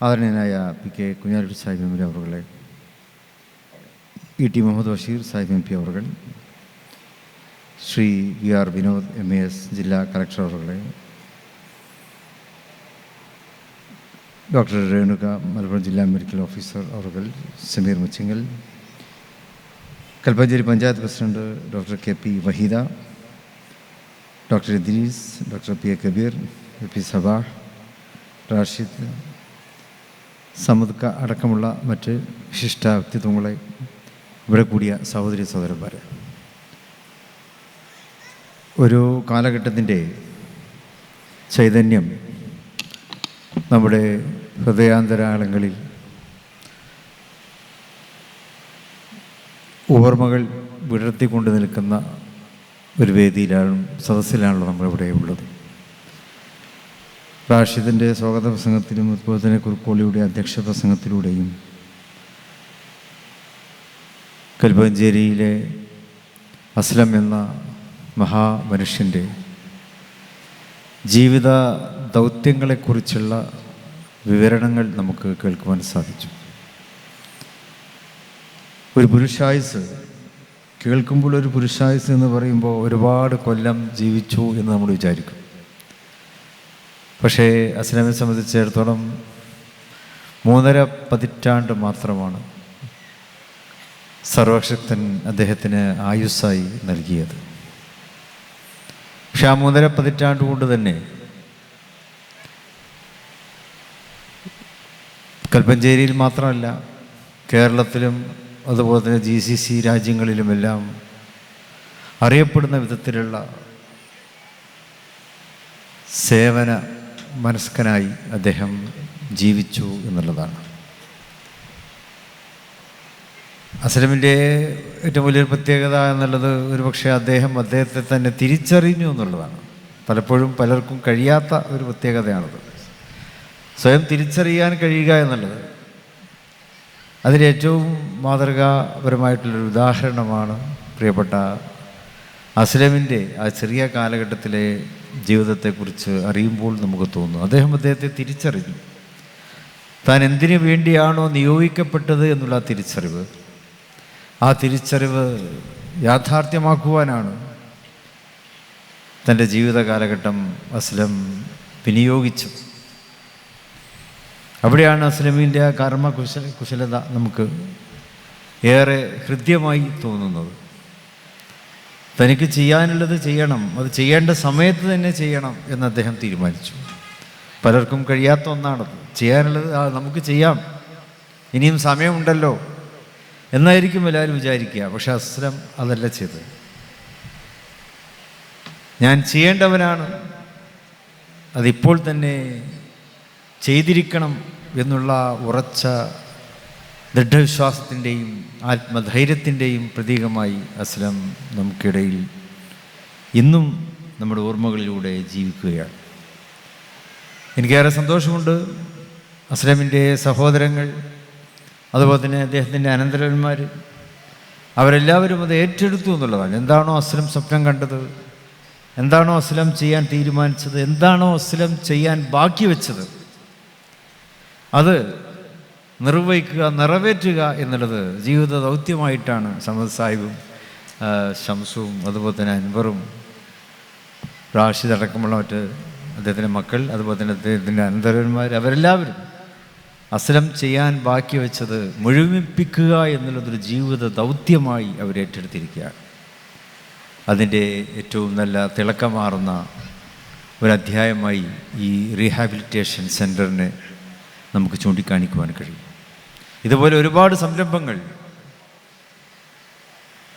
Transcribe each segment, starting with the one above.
ആദരണീയനായ PK Kunhalikutty Sahib MLA. അവറുകളെ, E.T. Muhammad Basheer Sahib MP അവറുകൾ, ശ്രീ VR വിനോദ് MAS ജില്ലാ കളക്ടർ അവറുകളെ, ഡോക്ടർ രേണുക മലപ്പുറം ജില്ലാ മെഡിക്കൽ ഓഫീസർ അവറുകൾ, Sameer Muchingal, Kalpancheri panchayat president doctor KP Waheeda, doctor Idris, doctor PA Kabeer, P Sabah, Rashid, സമുദ്ക അടക്കമുള്ള മറ്റ് വിശിഷ്ട വ്യക്തിത്വങ്ങളെ, ഇവിടെ കൂടിയ സഹോദരി സഹോദരന്മാരെ, ഒരു കാലഘട്ടത്തിൻ്റെ ചൈതന്യം നമ്മുടെ ഹൃദയാന്തരാളങ്ങളിൽ ഓർമ്മകൾ വിടർത്തിക്കൊണ്ട് നിൽക്കുന്ന ഒരു വേദിയിലാണ്, സദസ്സിലാണല്ലോ നമ്മളിവിടെ ഉള്ളത്. റാഷിദിൻ്റെ സ്വാഗത പ്രസംഗത്തിലും അതുപോലെ തന്നെ കുറുക്കോളിയുടെ അധ്യക്ഷ പ്രസംഗത്തിലൂടെയും കൽപ്പഞ്ചേരിയിലെ അസ്ലം എന്ന മഹാമനുഷ്യൻ്റെ ജീവിത ദൗത്യങ്ങളെക്കുറിച്ചുള്ള വിവരണങ്ങൾ നമുക്ക് കേൾക്കുവാൻ സാധിച്ചു. ഒരു പുരുഷായുസ് കേൾക്കുമ്പോൾ, ഒരു പുരുഷായുസ് എന്ന് പറയുമ്പോൾ ഒരുപാട് കൊല്ലം ജീവിച്ചു എന്ന് നമ്മൾ വിചാരിക്കും. പക്ഷേ അസ്ലമിനെ സംബന്ധിച്ചിടത്തോളം 3.5 പതിറ്റാണ്ട് മാത്രമാണ് സർവശക്തൻ അദ്ദേഹത്തിന് ആയുസ്സായി നൽകിയത്. പക്ഷെ ആ 3.5 പതിറ്റാണ്ട് കൊണ്ട് തന്നെ കൽപ്പഞ്ചേരിയിൽ മാത്രമല്ല, കേരളത്തിലും അതുപോലെ തന്നെ GCC രാജ്യങ്ങളിലുമെല്ലാം അറിയപ്പെടുന്ന വിധത്തിലുള്ള സേവന മനസ്കനായി അദ്ദേഹം ജീവിച്ചു എന്നുള്ളതാണ്. അസ്ലമിൻ്റെ ഏറ്റവും വലിയൊരു പ്രത്യേകത എന്നുള്ളത് ഒരുപക്ഷെ അദ്ദേഹത്തെ തന്നെ തിരിച്ചറിഞ്ഞു എന്നുള്ളതാണ്. പലപ്പോഴും പലർക്കും കഴിയാത്ത ഒരു പ്രത്യേകതയാണത്, സ്വയം തിരിച്ചറിയാൻ കഴിയുക എന്നുള്ളത്. അതിലേറ്റവും മാതൃകാപരമായിട്ടുള്ളൊരു ഉദാഹരണമാണ് പ്രിയപ്പെട്ട അസ്ലമിൻ്റെ ആ ചെറിയ കാലഘട്ടത്തിലെ ജീവിതത്തെക്കുറിച്ച് അറിയുമ്പോൾ നമുക്ക് തോന്നുന്നു. അദ്ദേഹത്തെ തിരിച്ചറിഞ്ഞു. താൻ എന്തിനു വേണ്ടിയാണോ നിയോഗിക്കപ്പെട്ടത് എന്നുള്ള ആ തിരിച്ചറിവ് യാഥാർത്ഥ്യമാക്കുവാനാണ് തൻ്റെ ജീവിത കാലഘട്ടം അസ്ലം വിനിയോഗിച്ചത്. അവിടെയാണ് അസ്ലമിൻ്റെ ആ കുശലത നമുക്ക് ഏറെ ഹൃദ്യമായി തോന്നുന്നത്. തനിക്ക് ചെയ്യാനുള്ളത് ചെയ്യണം, അത് ചെയ്യേണ്ട സമയത്ത് തന്നെ ചെയ്യണം എന്ന് അദ്ദേഹം തീരുമാനിച്ചു. പലർക്കും കഴിയാത്ത ഒന്നാണത്. ചെയ്യാനുള്ളത് നമുക്ക് ചെയ്യാം, ഇനിയും സമയമുണ്ടല്ലോ എന്നായിരിക്കും എല്ലാവരും വിചാരിക്കുക. പക്ഷെ അസ്ലം അതല്ല ചെയ്തത്. ഞാൻ ചെയ്യേണ്ടവനാണ്, അതിപ്പോൾ തന്നെ ചെയ്തിരിക്കണം എന്നുള്ള ഉറച്ച ദൃഢവിശ്വാസത്തിൻ്റെയും ആത്മധൈര്യത്തിൻ്റെയും പ്രതീകമായി അസ്ലം നമുക്കിടയിൽ ഇന്നും നമ്മുടെ ഓർമ്മകളിലൂടെ ജീവിക്കുകയാണ്. എനിക്കേറെ സന്തോഷമുണ്ട്. അസ്ലമിൻ്റെ സഹോദരങ്ങൾ, അതുപോലെ തന്നെ അദ്ദേഹത്തിൻ്റെ അനന്തരന്മാർ, അവരെല്ലാവരും അത് ഏറ്റെടുത്തു എന്നുള്ളതാണ്. എന്താണോ അസ്ലം സ്വപ്നം കണ്ടത്, എന്താണോ അസ്ലം ചെയ്യാൻ തീരുമാനിച്ചത്, എന്താണോ അസ്ലം ചെയ്യാൻ ബാക്കി വെച്ചത്, അത് നിർവഹിക്കുക, നിറവേറ്റുക എന്നുള്ളത് ജീവിത ദൗത്യമായിട്ടാണ് സമദ് സാഹിബും ഷംസുവും അതുപോലെ തന്നെ അൻവറും റാഷിദ് അടക്കമുള്ള മറ്റ് അദ്ദേഹത്തിൻ്റെ മക്കൾ, അതുപോലെ തന്നെ അദ്ദേഹത്തിൻ്റെ അനന്തരന്മാർ, അവരെല്ലാവരും അസ്ലം ചെയ്യാൻ ബാക്കി വെച്ചത് മുഴുമിപ്പിക്കുക എന്നുള്ളതൊരു ജീവിത ദൗത്യമായി അവരേറ്റെടുത്തിരിക്കുകയാണ്. അതിൻ്റെ ഏറ്റവും നല്ല തിളക്കമാറുന്ന ഒരധ്യായമായി ഈ റീഹാബിലിറ്റേഷൻ സെൻറ്ററിനെ നമുക്ക് ചൂണ്ടിക്കാണിക്കുവാൻ കഴിയും. ഇതുപോലെ ഒരുപാട് സംരംഭങ്ങൾ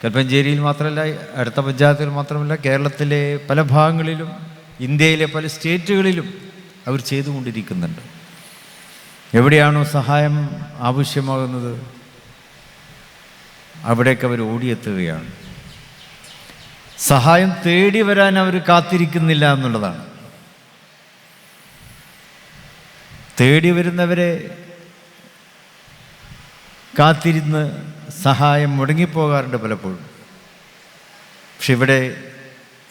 കൽപ്പഞ്ചേരിയിൽ മാത്രമല്ല, അടുത്ത പഞ്ചായത്തിൽ മാത്രമല്ല, കേരളത്തിലെ പല ഭാഗങ്ങളിലും ഇന്ത്യയിലെ പല സ്റ്റേറ്റുകളിലും അവർ ചെയ്തുകൊണ്ടിരിക്കുന്നുണ്ട്. എവിടെയാണോ സഹായം ആവശ്യമാകുന്നത് അവിടേക്ക് അവർ ഓടിയെത്തുകയാണ്. സഹായം തേടി വരാൻ അവർ കാത്തിരിക്കുന്നില്ല എന്നുള്ളതാണ്. തേടി വരുന്നവരെ കാത്തിരുന്ന് സഹായം മുടങ്ങിപ്പോകാറുണ്ട് പലപ്പോഴും. പക്ഷെ ഇവിടെ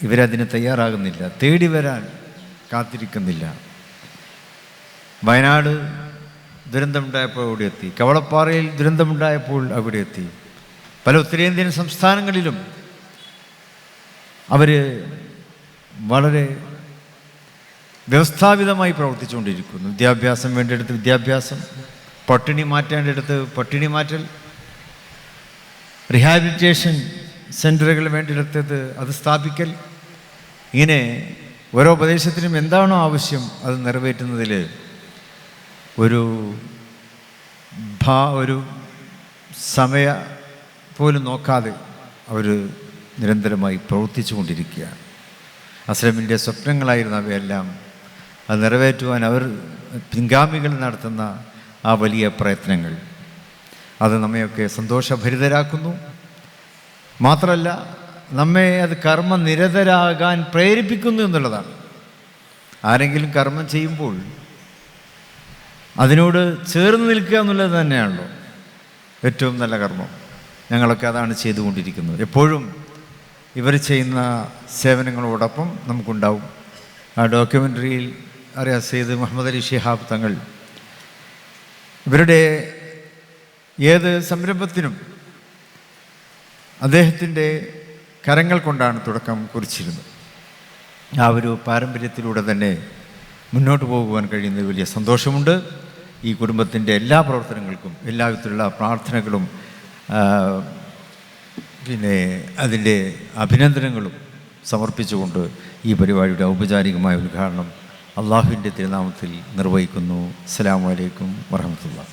ഇവരതിന് തയ്യാറാകുന്നില്ല, തേടി വരാൻ കാത്തിരിക്കുന്നില്ല. വയനാട് ദുരന്തമുണ്ടായപ്പോൾ അവിടെ എത്തി. കവളപ്പാറയിൽ ദുരന്തമുണ്ടായപ്പോൾ അവിടെ എത്തി. പല ഉത്തരേന്ത്യൻ സംസ്ഥാനങ്ങളിലും അവർ വളരെ വ്യവസ്ഥാപിതമായി പ്രവർത്തിച്ചുകൊണ്ടിരിക്കുന്നു. വിദ്യാഭ്യാസം വേണ്ടിയെടുത്ത് വിദ്യാഭ്യാസം, പട്ടിണി മാറ്റേണ്ടിടത്ത് പട്ടിണി മാറ്റൽ, റിഹാബിലിറ്റേഷൻ സെൻ്ററുകൾ വേണ്ടിയെടുത്തത് അത് സ്ഥാപിക്കൽ. ഇങ്ങനെ ഓരോ പ്രദേശത്തിനും എന്താണോ ആവശ്യം അത് നിറവേറ്റുന്നതിൽ ഒരു സമയ പോലും നോക്കാതെ അവർ നിരന്തരമായി പ്രവർത്തിച്ചു കൊണ്ടിരിക്കുകയാണ്. അസ്ലമിൻ്റെ സ്വപ്നങ്ങളായിരുന്ന അവയെല്ലാം അത് നിറവേറ്റുവാൻ അവർ പിൻഗാമികൾ നടത്തുന്ന ആ വലിയ പ്രയത്നങ്ങൾ അത് നമ്മയൊക്കെ സന്തോഷഭരിതരാക്കുന്നു. മാത്രമല്ല നമ്മെ അത് കർമ്മനിരതരാകാൻ പ്രേരിപ്പിക്കുന്നു എന്നുള്ളതാണ്. ആരെങ്കിലും കർമ്മം ചെയ്യുമ്പോൾ അതിനോട് ചേർന്ന് നിൽക്കുക എന്നുള്ളത് തന്നെയാണല്ലോ ഏറ്റവും നല്ല കർമ്മം. ഞങ്ങളൊക്കെ അതാണ് ചെയ്തുകൊണ്ടിരിക്കുന്നത്. എപ്പോഴും ഇവർ ചെയ്യുന്ന സേവനങ്ങളോടൊപ്പം നമുക്കുണ്ടാവും. ആ ഡോക്യുമെൻ്ററിയിൽ അറിയാം, സെയ്ദ് മുഹമ്മദ് അലി ശിഹാബ് തങ്ങൾ ഇവരുടെ ഏത് സംരംഭത്തിനും അദ്ദേഹത്തിൻ്റെ കരങ്ങൾ കൊണ്ടാണ് തുടക്കം കുറിച്ചിരുന്നത്. ആ ഒരു പാരമ്പര്യത്തിലൂടെ തന്നെ മുന്നോട്ട് പോകുവാൻ കഴിയുന്നത് വലിയ സന്തോഷമുണ്ട്. ഈ കുടുംബത്തിൻ്റെ എല്ലാ പ്രവർത്തനങ്ങൾക്കും എല്ലാവിധത്തിലുള്ള പ്രാർത്ഥനകളും പിന്നെ അതിൻ്റെ അഭിനന്ദനങ്ങളും സമർപ്പിച്ചുകൊണ്ട് ഈ പരിപാടിയുടെ ഔപചാരികമായ ഉദ്ഘാടനം അള്ളാഹുവിൻ്റെ തിരുനാമത്തിൽ നിർവഹിക്കുന്നു. അസ്സലാമു അലൈക്കും വറഹ്മത്തുള്ളാഹി.